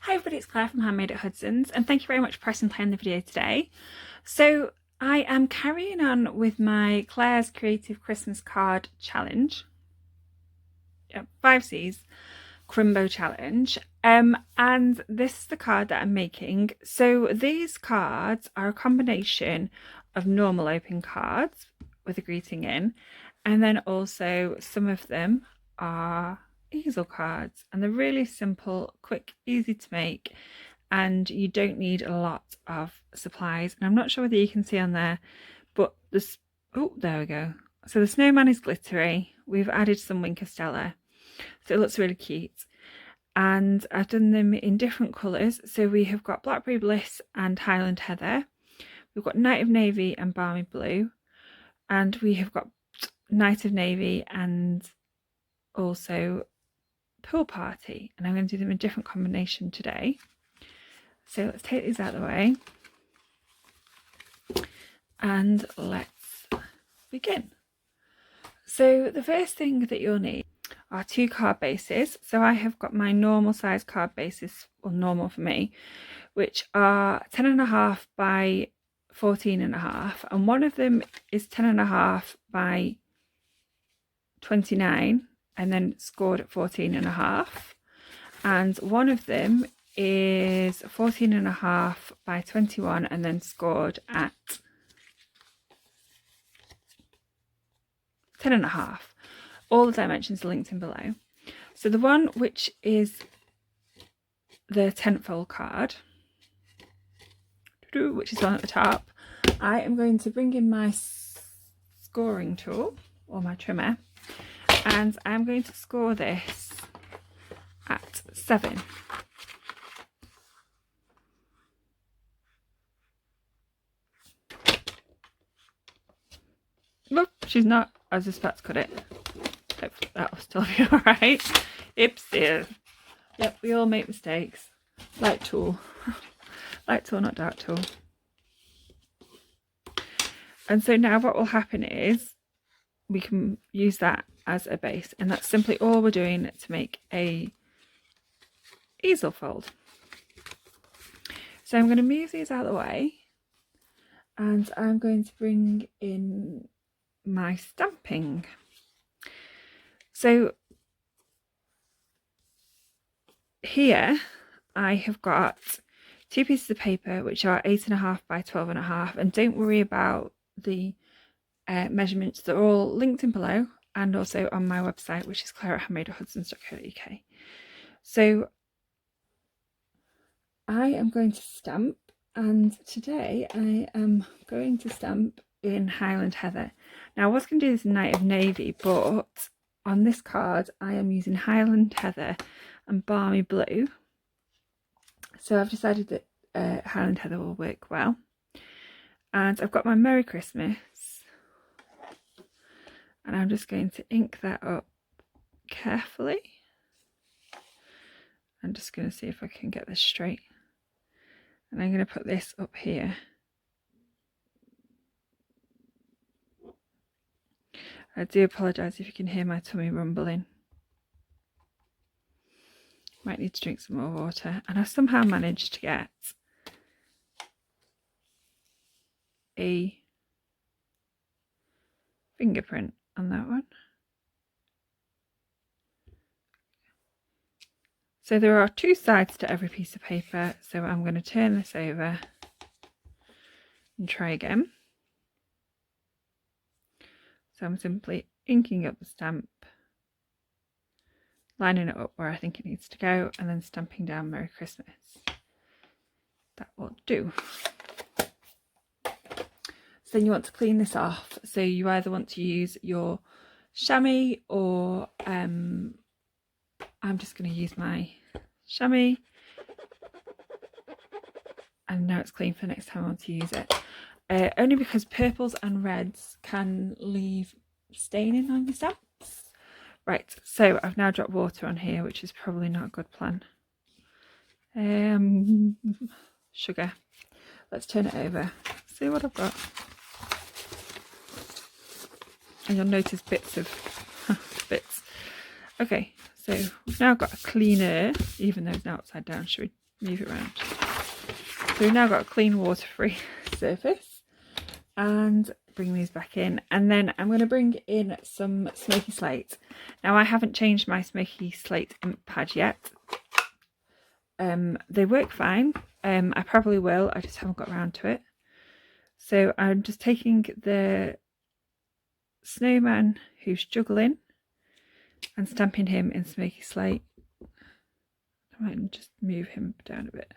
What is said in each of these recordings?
Hi everybody, it's Claire from Handmade at Hudson's, and thank you very much for pressing play on the video today. So I am carrying on with my Claire's Creative Christmas Card Challenge, 5C's Crimbo Challenge, and this is the card that I'm making. So these cards are a combination of normal open cards with a greeting in, and then also some of them are easel cards, and they're really simple, quick, easy to make, and you don't need a lot of supplies. And I'm not sure whether you can see on there, but this, oh, there we go. So the snowman is glittery. We've added some Wink Stella, so it looks really cute. And I've done them in different colours. So we have got Blackberry Bliss and Highland Heather. We've got Night of Navy and Balmy Blue. And we have got Night of Navy and also Pool Party. And I'm going to do them in a different combination today. So let's take these out of the way. And let's begin. So the first thing that you'll need are 2 card bases. So I have got my normal size card bases, or normal for me, which are 10.5 by 14.5, and one of them is 10.5 by 29 and then scored at 14.5, and one of them is 14.5 by 21 and then scored at 10.5. All the dimensions are linked in below. So the one which is the 10th card, which is on at the top, I am going to bring in my scoring tool or my trimmer, and I'm going to score this at 7. Look, she's not. I was just about to cut it. Hopefully that will still be alright. Oopsie. Yep, we all make mistakes. Light tool. Light tool, not dark tool. And so now what will happen is we can use that as a base, and that's simply all we're doing to make a easel fold. So I'm going to move these out of the way, and I'm going to bring in my stamping. So here I have got 2 pieces of paper which are 8.5 by 12.5, and don't worry about the measurements, they're all linked in below and also on my website, which is claire@handmadehudsons.co.uk. So I am going to stamp, and today I am going to stamp in Highland Heather. Now I was going to do this in Night of Navy, but on this card I am using Highland Heather and Balmy Blue, so I've decided that Highland Heather will work well. And I've got my Merry Christmas, and I'm just going to ink that up carefully. I'm just going to see if I can get this straight, and I'm going to put this up here. I do apologise if you can hear my tummy rumbling. Might need to drink some more water. And I somehow managed to get a fingerprint on that one. So there are 2 sides to every piece of paper, so I'm going to turn this over and try again. So I'm simply inking up the stamp, lining it up where I think it needs to go, and then stamping down Merry Christmas. That will do. So then you want to clean this off. So you either want to use your chamois, or I'm just going to use my chamois, and now it's clean for the next time I want to use it. Only because purples and reds can leave staining on your stamps. Right, so I've now dropped water on here, which is probably not a good plan. Sugar. Let's turn it over. See what I've got. And you'll notice bits of bits. Okay, so we've now got a cleaner, even though it's now upside down. Should we move it around. So we've now got a clean water-free surface, and bring these back in, and then I'm going to bring in some smoky slate. Now I haven't changed my smoky slate ink pad yet. They work fine. I probably will, I just haven't got around to it. So I'm just taking the snowman who's juggling and stamping him in smoky slate. I might just move him down a bit.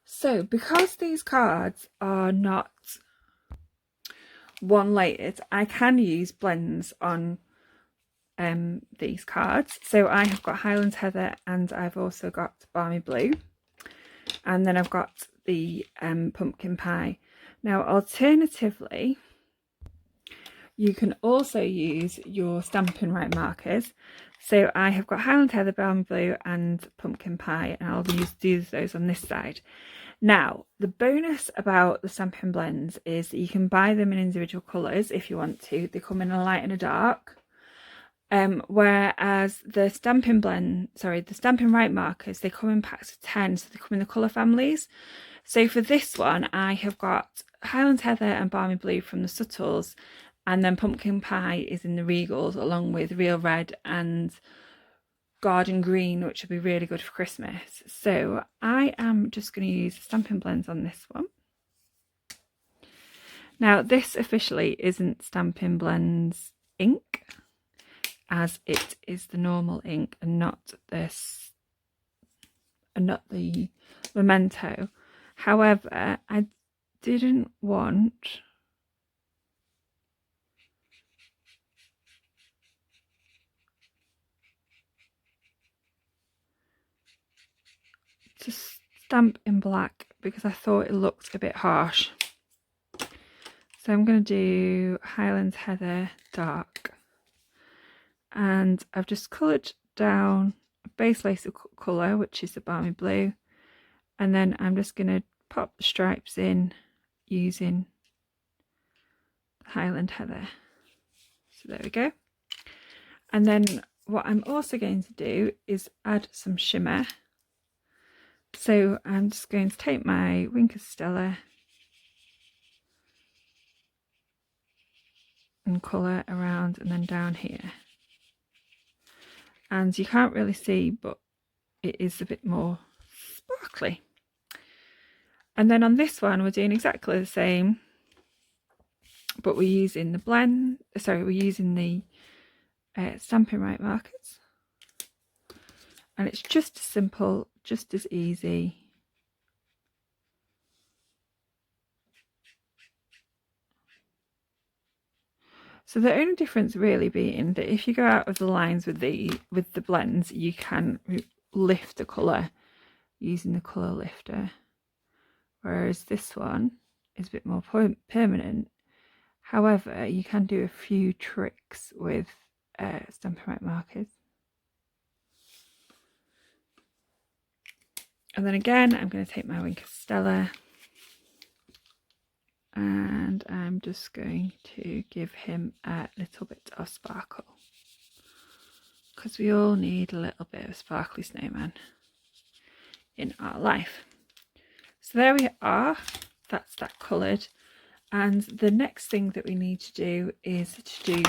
So because these cards are not one layered, I can use blends on these cards. So I have got Highland Heather, and I've also got Balmy Blue, and then I've got the pumpkin pie. Now alternatively, you can also use your Stampin' Right markers. So I have got Highland Heather, Balmy Blue and pumpkin pie, and I'll do those on this side. Now, the bonus about the Stampin' blends is that you can buy them in individual colours if you want to. They come in a light and a dark. Whereas the Stampin' Right markers, they come in packs of 10, so they come in the colour families. So for this one, I have got Highland Heather and Balmy Blue from the Subtles, and then pumpkin pie is in the Regals, along with Real Red and Garden Green, which will be really good for Christmas. So I am just going to use Stampin' blends on this one. Now this officially isn't Stampin' blends ink, as it is the normal ink and not this, and not the Memento. However, I didn't want to stamp in black because I thought it looked a bit harsh. So I'm going to do Highland Heather dark, and I've just coloured down a base lace colour, which is the Balmy Blue, and then I'm just going to pop the stripes in using Highland Heather. So there we go. And then what I'm also going to do is add some shimmer. So I'm just going to take my Wink of Stella and colour around and then down here. And you can't really see, but it is a bit more sparkly. And then on this one, we're doing exactly the same, but we're using the we're using the Stampin' Right markers. And it's just as simple, just as easy. So the only difference really being that if you go out of the lines with the blends, you can lift the colour using the colour lifter, whereas this one is a bit more permanent. However, you can do a few tricks with Stampin' Right markers. And then again, I'm going to take my Wink of Stella, and I'm just going to give him a little bit of sparkle, because we all need a little bit of a sparkly snowman in our life. So there we are, that's that coloured. And the next thing that we need to do is to do,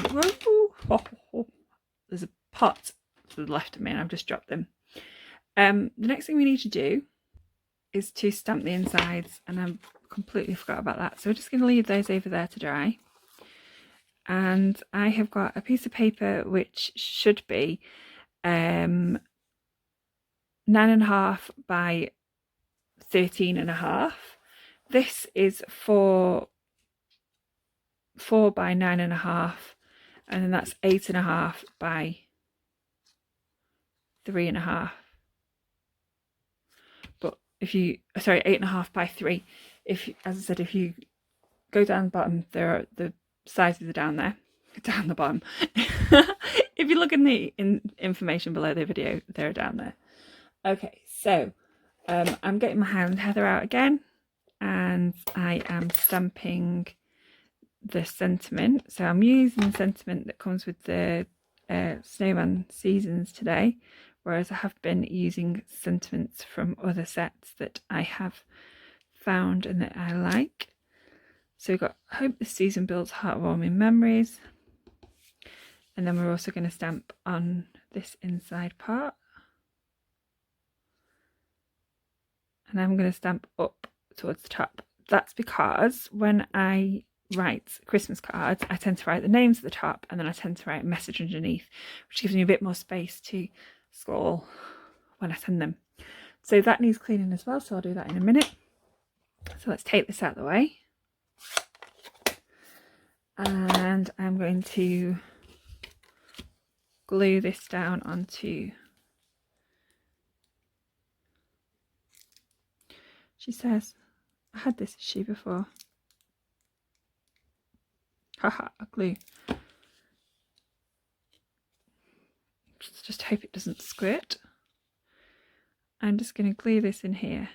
there's a pot to the left of me and I've just dropped them. The next thing we need to do is to stamp the insides, and I completely forgot about that. So we're just going to leave those over there to dry. And I have got a piece of paper which should be 9.5 by 13.5. This is 4 by 9.5, and then that's 8.5 by 3.5. But if you, sorry, 8.5 by 3. If, as I said, if you go down the bottom, there are the sizes are down there, down the bottom. If you look in the information below the video, they're down there. Okay, so I'm getting my Highland Heather out again, and I am stamping the sentiment. So I'm using the sentiment that comes with the Snowman seasons today, whereas I have been using sentiments from other sets that I have found and that I like. So we've got hope this season builds heartwarming memories, and then we're also going to stamp on this inside part, and I'm going to stamp up towards the top. That's because when I write Christmas cards, I tend to write the names at the top and then I tend to write a message underneath, which gives me a bit more space to scroll when I send them. So that needs cleaning as well, so I'll do that in a minute. So let's take this out of the way, and I'm going to glue this down onto, she says, I had this issue before. Haha, a glue. Just hope it doesn't squirt. I'm just going to glue this in here.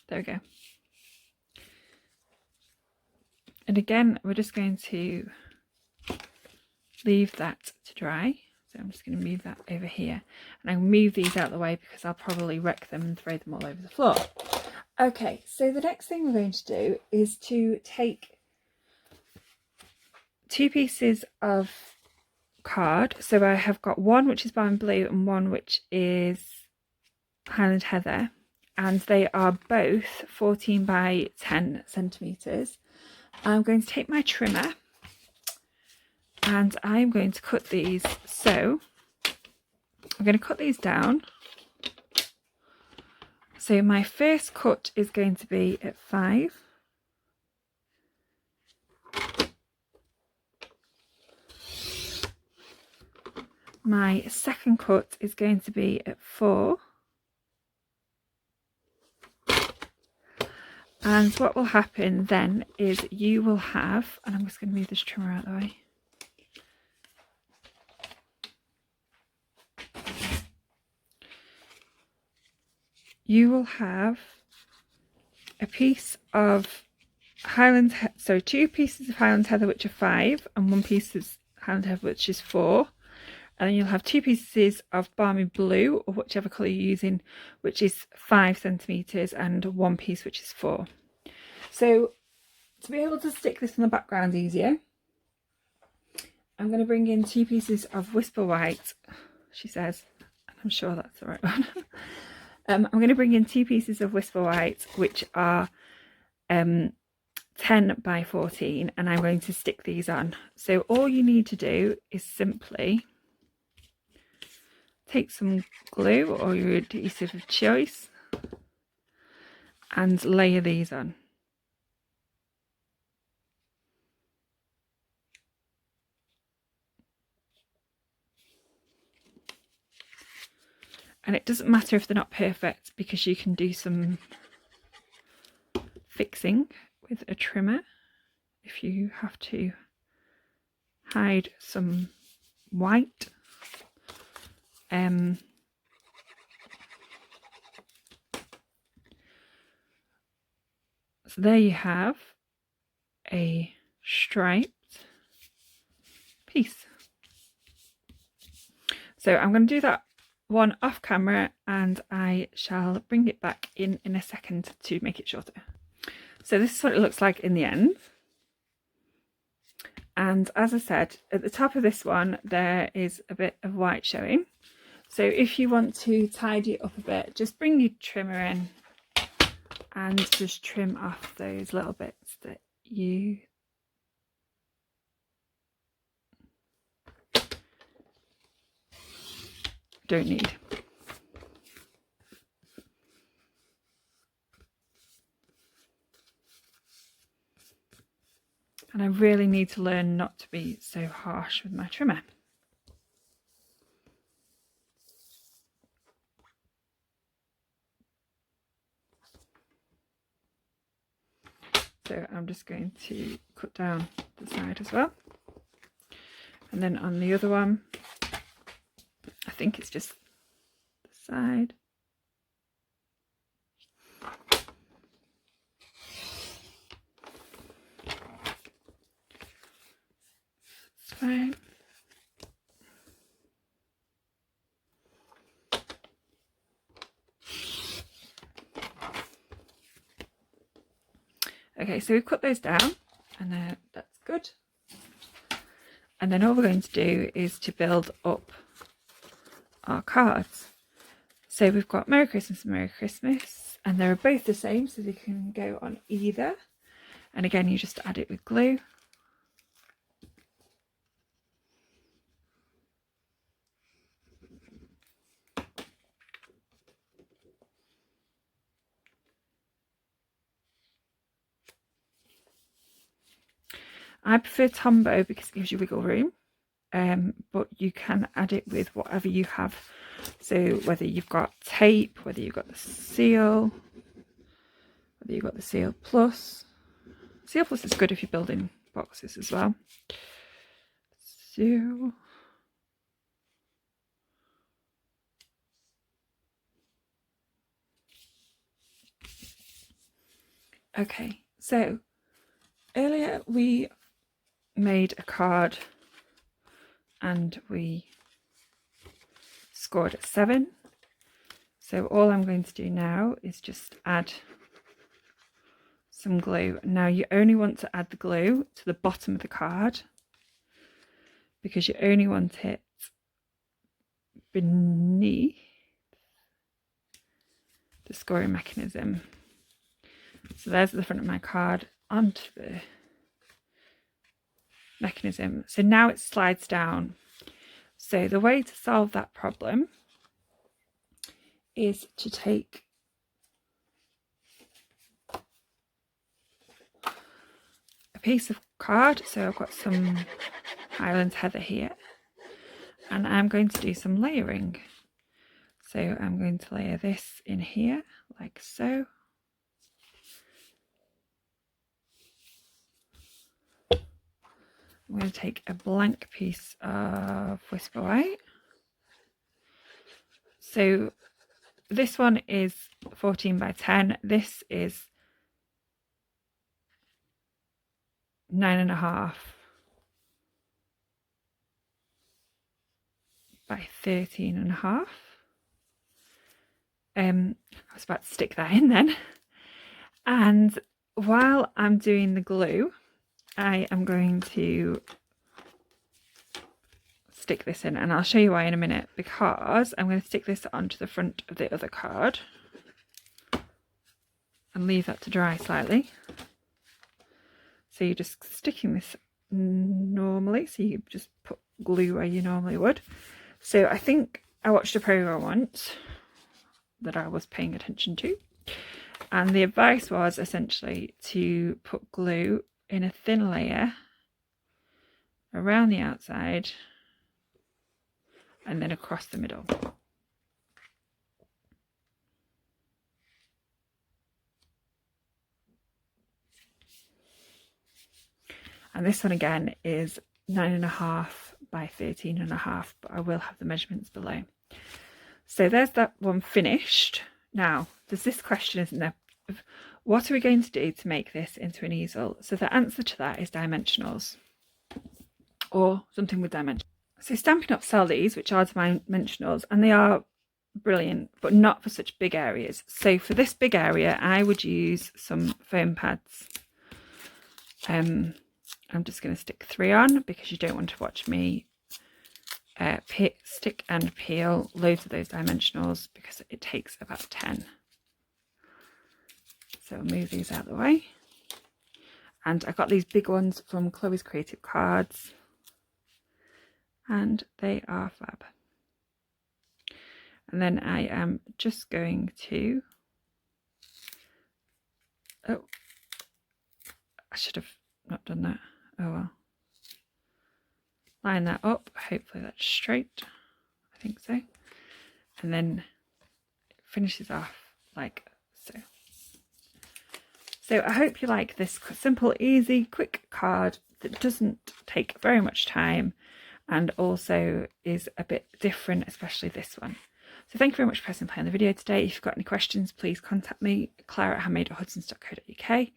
There we go. And again, we're just going to leave that to dry. So I'm just going to move that over here, and I'll move these out of the way because I'll probably wreck them and throw them all over the floor. Okay, so the next thing we're going to do is to take 2 pieces of card. So I have got one which is Barn Blue and one which is Highland Heather, and they are both 14 by 10 centimetres. I'm going to take my trimmer and I'm going to cut these. So I'm going to cut these down. So my first cut is going to be at 5. My second cut is going to be at 4. And what will happen then is you will have, and I'm just going to move this trimmer out of the way. You will have a piece of Highland, so 2 pieces of Highland Heather which are 5, and 1 piece of Highland Heather which is 4. And then you'll have 2 pieces of Balmy Blue, or whichever colour you're using, which is 5 centimetres, and 1 piece which is 4. So to be able to stick this in the background easier, I'm going to bring in 2 pieces of Whisper White, she says, and I'm sure that's the right one. I'm going to bring in 2 pieces of Whisper White, which are 10 by 14, and I'm going to stick these on. So all you need to do is simply take some glue or your adhesive of choice and layer these on. And it doesn't matter if they're not perfect, because you can do some fixing with a trimmer if you have to hide some white. So there you have a striped piece. So I'm going to do that one off camera, and I shall bring it back in a second to make it shorter. So this is what it looks like in the end. And as I said, at the top of this one there is a bit of white showing. So if you want to tidy it up a bit, just bring your trimmer in and just trim off those little bits that you don't need. And I really need to learn not to be so harsh with my trimmer. So I'm just going to cut down the side as well. And then on the other one, I think it's just the side. It's fine. Okay, so we've cut those down, and that's good. And then all we're going to do is to build up our cards. So we've got Merry Christmas and Merry Christmas, and they're both the same, so they can go on either. And again, you just add it with glue. I prefer Tombow because it gives you wiggle room, but you can add it with whatever you have. So whether you've got tape, whether you've got the seal, whether you've got the Seal Plus. Seal Plus is good if you're building boxes as well. So okay, so earlier we made a card and we scored at 7. So all I'm going to do now is just add some glue. Now you only want to add the glue to the bottom of the card because you only want it beneath the scoring mechanism. So there's the front of my card onto the mechanism. So now it slides down. So the way to solve that problem is to take a piece of card. So I've got some Highland Heather here, and I'm going to do some layering. So I'm going to layer this in here like so. I'm going to take a blank piece of Whisper White. So this one is 14 by 10. This is 9.5 by 13.5. I was about to stick that in then. And while I'm doing the glue, I am going to stick this in, and I'll show you why in a minute, because I'm going to stick this onto the front of the other card and leave that to dry slightly. So you're just sticking this normally, so you just put glue where you normally would. So I think I watched a program once that I was paying attention to, and the advice was essentially to put glue in a thin layer around the outside and then across the middle. And this one again is 9.5 by 13.5, but I will have the measurements below. So there's that one finished. Now there's this question, isn't there? What are we going to do to make this into an easel? So the answer to that is dimensionals, or something with dimensions. So Stampin' Up sell these, which are dimensionals, and they are brilliant, but not for such big areas. So for this big area, I would use some foam pads. I'm just going to stick 3 on because you don't want to watch me stick and peel loads of those dimensionals because it takes about 10. So I'll move these out of the way. And I got these big ones from Chloe's Creative Cards, and they are fab. And then I am just going to, oh, I should have not done that. Oh well. Line that up, hopefully that's straight. I think so. And then it finishes off like so. So I hope you like this simple, easy, quick card that doesn't take very much time, and also is a bit different, especially this one. So thank you very much for pressing play on the video today. If you've got any questions, please contact me, claire@handmade.hudsons.co.uk,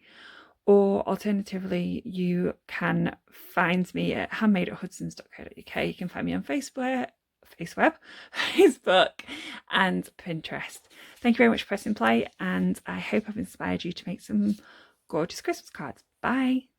or alternatively, you can find me at handmade.hudsons.co.uk. You can find me on Facebook and Pinterest. Thank you very much for pressing play, and I hope I've inspired you to make some gorgeous Christmas cards. Bye.